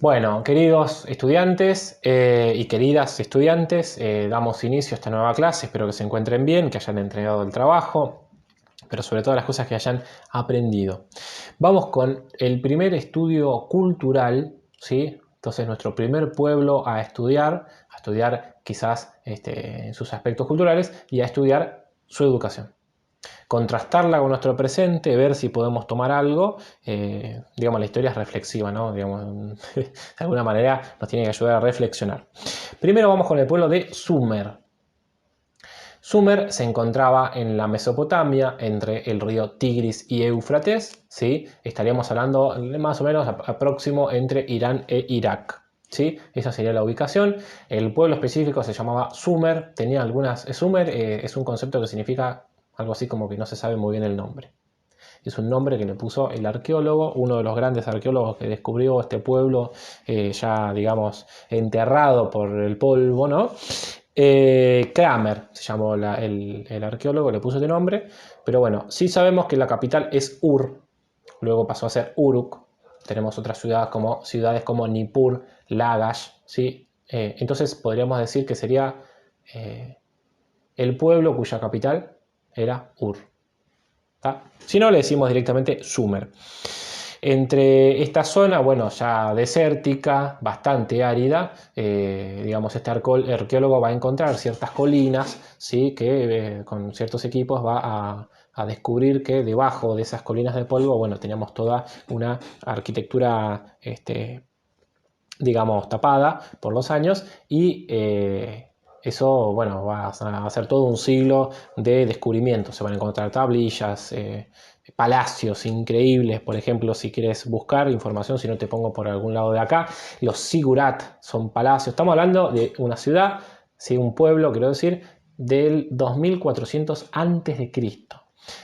Bueno, queridos estudiantes y queridas estudiantes, damos inicio a esta nueva clase. Espero que se encuentren bien, que hayan entregado el trabajo, pero sobre todo las cosas que hayan aprendido. Vamos con el primer estudio cultural, ¿sí? Entonces, nuestro primer pueblo a estudiar quizás en sus aspectos culturales y a estudiar su educación, contrastarla con nuestro presente, ver si podemos tomar algo. Digamos, la historia es reflexiva, ¿no? Digamos, de alguna manera nos tiene que ayudar a reflexionar. Primero vamos con el pueblo de Sumer. Sumer se encontraba en la Mesopotamia, entre el río Tigris y Éufrates, ¿sí? Estaríamos hablando más o menos próximo entre Irán e Irak, ¿sí? Esa sería la ubicación. El pueblo específico se llamaba Sumer, tenía algunas... Sumer es un concepto que significa algo así como que no se sabe muy bien el nombre. Es un nombre que le puso el arqueólogo, uno de los grandes arqueólogos que descubrió este pueblo, ya digamos enterrado por el polvo, ¿no? Kramer se llamó el arqueólogo, le puso este nombre, pero bueno, sí sabemos que la capital es Ur, luego pasó a ser Uruk. Tenemos otras ciudades como Nippur, Lagash, ¿sí? Entonces podríamos decir que sería el pueblo cuya capital era Ur. ¿Tá? Si no, le decimos directamente Sumer. Entre esta zona, bueno, ya desértica, bastante árida, digamos, este arqueólogo va a encontrar ciertas colinas, ¿sí? Que con ciertos equipos va a descubrir que debajo de esas colinas de polvo, bueno, teníamos toda una arquitectura, digamos, tapada por los años y eso, bueno, va a ser todo un siglo de descubrimiento. Se van a encontrar tablillas, palacios increíbles. Por ejemplo, si quieres buscar información, si no te pongo por algún lado de acá, los sigurat son palacios. Estamos hablando de una ciudad, ¿sí? Un pueblo, quiero decir, del 2400 a.C.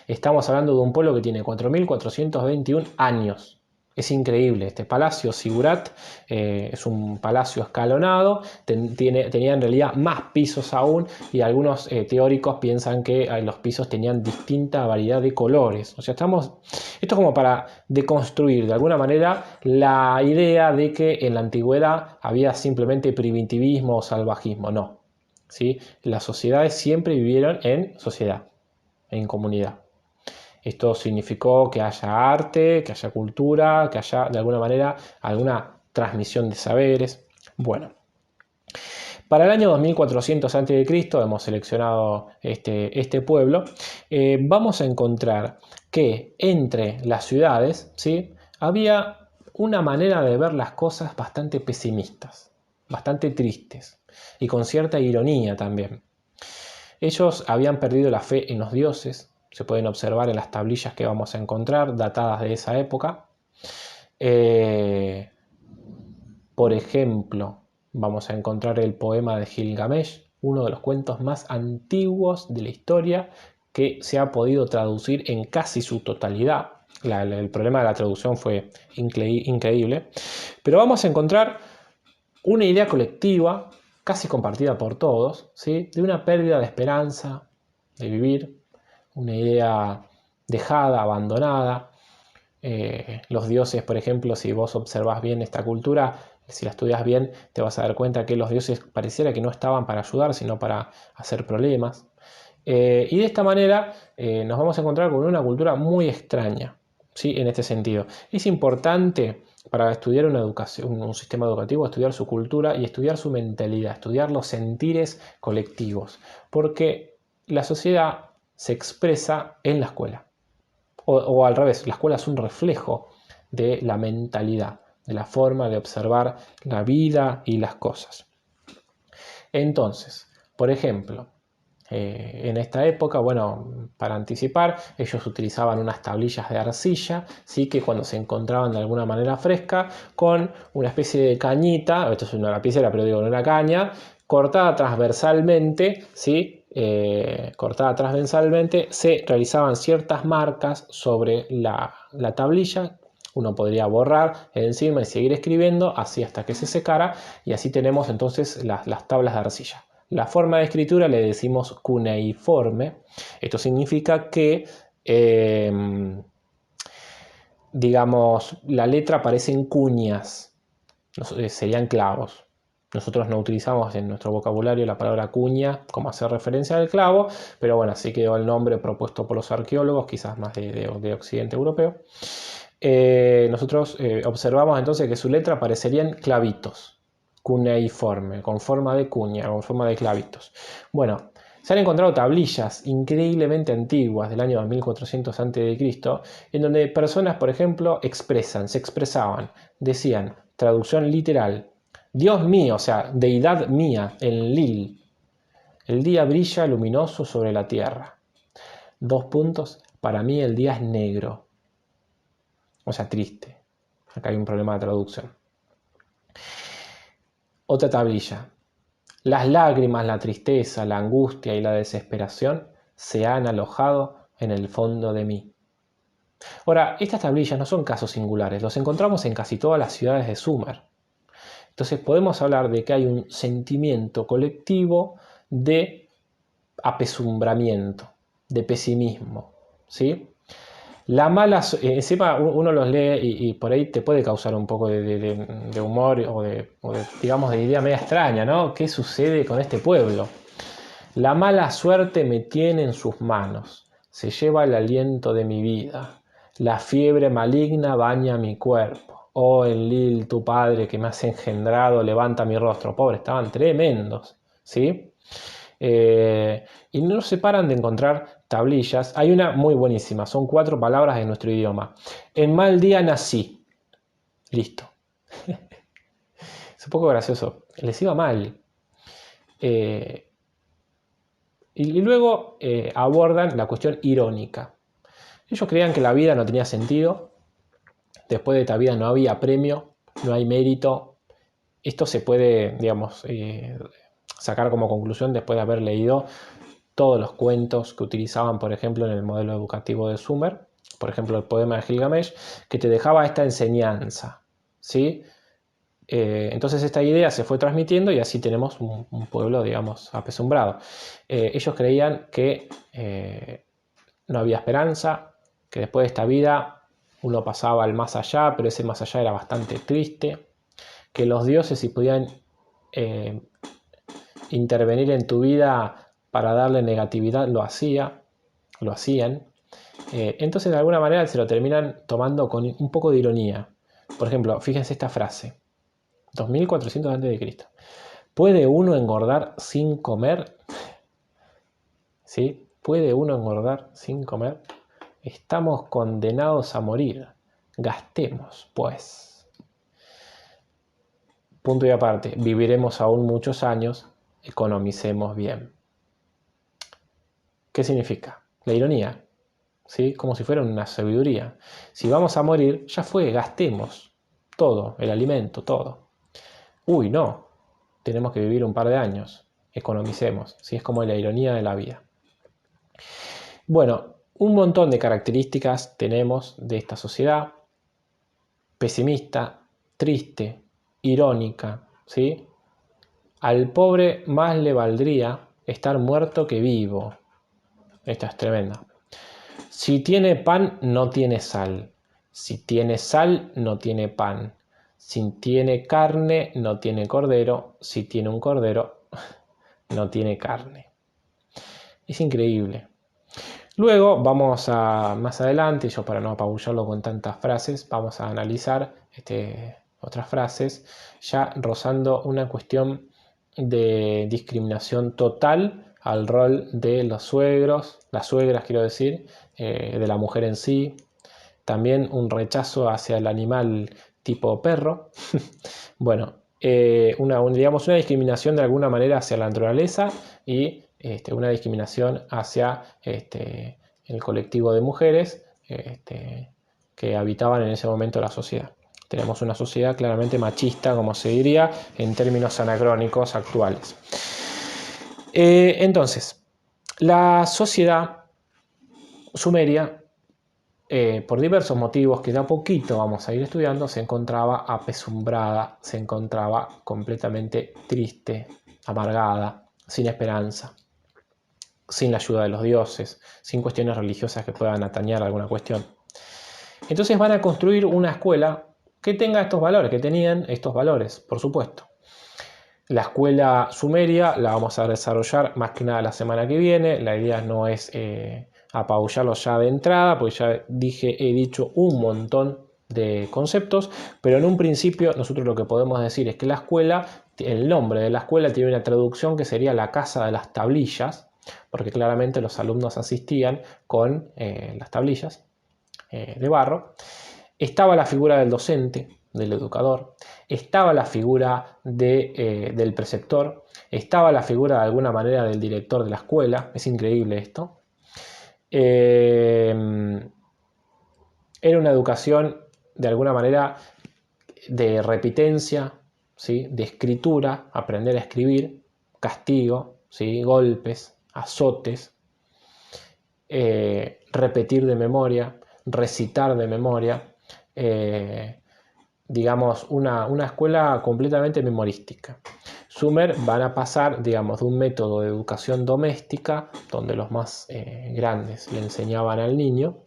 Estamos hablando de un pueblo que tiene 4421 años. Es increíble. Este palacio Sigurat es un palacio escalonado, tenía en realidad más pisos aún, y algunos teóricos piensan que los pisos tenían distinta variedad de colores. O sea, esto es como para deconstruir de alguna manera la idea de que en la antigüedad había simplemente primitivismo o salvajismo. No, ¿sí? Las sociedades siempre vivieron en sociedad, en comunidad. Esto significó que haya arte, que haya cultura, que haya de alguna manera alguna transmisión de saberes. Bueno, para el año 2400 a.C., hemos seleccionado este pueblo, vamos a encontrar que entre las ciudades, ¿sí? Había una manera de ver las cosas bastante pesimistas, bastante tristes y con cierta ironía también. Ellos habían perdido la fe en los dioses, se pueden observar en las tablillas que vamos a encontrar, datadas de esa época. Eh, por ejemplo, vamos a encontrar el poema de Gilgamesh, uno de los cuentos más antiguos de la historia, que se ha podido traducir en casi su totalidad. El problema de la traducción fue increíble. Pero vamos a encontrar una idea colectiva, casi compartida por todos, ¿sí? De una pérdida de esperanza de vivir, una idea dejada, abandonada. Los dioses, por ejemplo, si vos observás bien esta cultura, si la estudias bien, te vas a dar cuenta que los dioses pareciera que no estaban para ayudar, sino para hacer problemas. Y de esta manera nos vamos a encontrar con una cultura muy extraña, ¿sí? En este sentido. Es importante para estudiar una educación, un sistema educativo, estudiar su cultura y estudiar su mentalidad, estudiar los sentires colectivos, porque la sociedad se expresa en la escuela. O al revés, la escuela es un reflejo de la mentalidad, de la forma de observar la vida y las cosas. Entonces, por ejemplo, en esta época, bueno, para anticipar, ellos utilizaban unas tablillas de arcilla, ¿sí? Que cuando se encontraban de alguna manera fresca, con una especie de cañita, esto es una lapicera, pero digo, una caña, cortada transversalmente, ¿sí? Cortada transversalmente, se realizaban ciertas marcas sobre la tablilla. Uno podría borrar encima y seguir escribiendo, así hasta que se secara, y así tenemos entonces las tablas de arcilla. La forma de escritura le decimos cuneiforme. Esto significa que, digamos, la letra aparece en cuñas. serían clavos. Nosotros no utilizamos en nuestro vocabulario la palabra cuña como hacer referencia al clavo, pero bueno, así quedó el nombre propuesto por los arqueólogos, quizás más de occidente europeo. Nosotros observamos entonces que su letra parecerían clavitos, cuneiforme, con forma de cuña, con forma de clavitos. Bueno, se han encontrado tablillas increíblemente antiguas del año 2400 a.C., en donde personas, por ejemplo, se expresaban, decían, traducción literal, Dios mío, o sea, deidad mía, en Lil, el día brilla luminoso sobre la tierra. Dos puntos, para mí el día es negro, o sea, triste. Acá hay un problema de traducción. Otra tablilla. Las lágrimas, la tristeza, la angustia y la desesperación se han alojado en el fondo de mí. Ahora, estas tablillas no son casos singulares, los encontramos en casi todas las ciudades de Sumer. Entonces podemos hablar de que hay un sentimiento colectivo de apesumbramiento, de pesimismo, ¿sí? La mala, encima uno los lee y por ahí te puede causar un poco de humor digamos, de idea media extraña, ¿no? ¿Qué sucede con este pueblo? La mala suerte me tiene en sus manos, se lleva el aliento de mi vida, la fiebre maligna baña mi cuerpo. Oh Enlil, tu padre que me has engendrado, levanta mi rostro. Pobre, estaban tremendos, ¿sí? Y no se paran de encontrar tablillas. Hay una muy buenísima, son 4 palabras en nuestro idioma. En mal día nací. Listo. Es un poco gracioso. Les iba mal. Y luego abordan la cuestión irónica. Ellos creían que la vida no tenía sentido. Después de esta vida no había premio, no hay mérito. Esto se puede, digamos, sacar como conclusión después de haber leído todos los cuentos que utilizaban, por ejemplo, en el modelo educativo de Sumer, por ejemplo, el poema de Gilgamesh, que te dejaba esta enseñanza, ¿sí? Entonces esta idea se fue transmitiendo y así tenemos un pueblo, digamos, apesumbrado. Ellos creían que no había esperanza, que después de esta vida uno pasaba al más allá, pero ese más allá era bastante triste, que los dioses si podían intervenir en tu vida para darle negatividad, lo hacían. Entonces de alguna manera se lo terminan tomando con un poco de ironía. Por ejemplo, fíjense esta frase, 2400 a.C. ¿Puede uno engordar sin comer? ¿Sí? ¿Puede uno engordar sin comer? Estamos condenados a morir. Gastemos, pues. Punto y aparte, viviremos aún muchos años, economicemos bien. ¿Qué significa? La ironía, ¿sí? Como si fuera una sabiduría. Si vamos a morir, ya fue, gastemos todo, el alimento, todo. Uy, no, tenemos que vivir un par de años, economicemos, ¿sí? Es como la ironía de la vida. Bueno, un montón de características tenemos de esta sociedad, pesimista, triste, irónica, ¿sí? Al pobre más le valdría estar muerto que vivo. Esta es tremenda. Si tiene pan, no tiene sal. Si tiene sal, no tiene pan. Si tiene carne, no tiene cordero. Si tiene un cordero, no tiene carne. Es increíble. Luego vamos a, más adelante, yo para no apabullarlo con tantas frases, vamos a analizar otras frases, ya rozando una cuestión de discriminación total al rol de los suegros, las suegras quiero decir, de la mujer en sí, también un rechazo hacia el animal tipo perro, bueno, digamos una discriminación de alguna manera hacia la naturaleza y una discriminación hacia el colectivo de mujeres que habitaban en ese momento la sociedad. Tenemos una sociedad claramente machista, como se diría, en términos anacrónicos actuales. Entonces, la sociedad sumeria, por diversos motivos que de a poquito vamos a ir estudiando, se encontraba apesumbrada, se encontraba completamente triste, amargada, sin esperanza, sin la ayuda de los dioses, sin cuestiones religiosas que puedan atañer alguna cuestión. Entonces van a construir una escuela que tenga estos valores, que tenían estos valores, por supuesto. La escuela sumeria la vamos a desarrollar más que nada la semana que viene. La idea no es apabullarlo ya de entrada, porque ya he dicho un montón de conceptos, pero en un principio nosotros lo que podemos decir es que la escuela, el nombre de la escuela tiene una traducción que sería la casa de las tablillas, porque claramente los alumnos asistían con las tablillas de barro. Estaba la figura del docente, del educador, estaba la figura del preceptor, estaba la figura de alguna manera del director de la escuela. Es increíble esto. Era una educación de alguna manera de repitencia, ¿sí? De escritura, aprender a escribir, castigo, ¿sí? Golpes, azotes, repetir de memoria, recitar de memoria. Digamos, una escuela completamente memorística. Sumer van a pasar, digamos, de un método de educación doméstica, donde los más grandes le enseñaban al niño,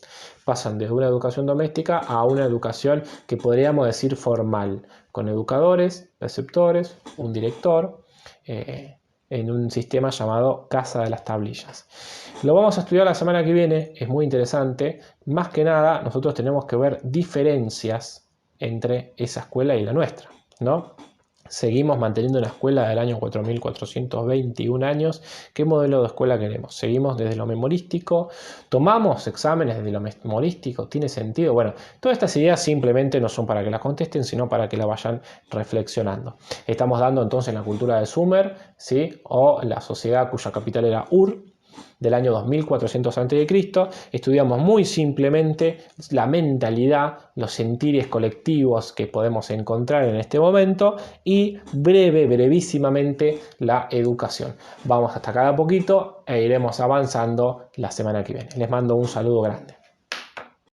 pasan de una educación doméstica a una educación que podríamos decir formal, con educadores, preceptores, un director, en un sistema llamado Casa de las Tablillas. Lo vamos a estudiar la semana que viene, es muy interesante. Más que nada, nosotros tenemos que ver diferencias entre esa escuela y la nuestra, ¿no? Seguimos manteniendo una escuela del año 4421 años. ¿Qué modelo de escuela queremos? ¿Seguimos desde lo memorístico? ¿Tomamos exámenes desde lo memorístico? ¿Tiene sentido? Bueno, todas estas ideas simplemente no son para que las contesten, sino para que las vayan reflexionando. Estamos dando entonces la cultura de Sumer, ¿sí? O la sociedad cuya capital era Ur, del año 2400 a.C. Estudiamos muy simplemente la mentalidad, los sentires colectivos que podemos encontrar en este momento y brevísimamente la educación. Vamos hasta cada poquito e iremos avanzando la semana que viene. Les mando un saludo grande.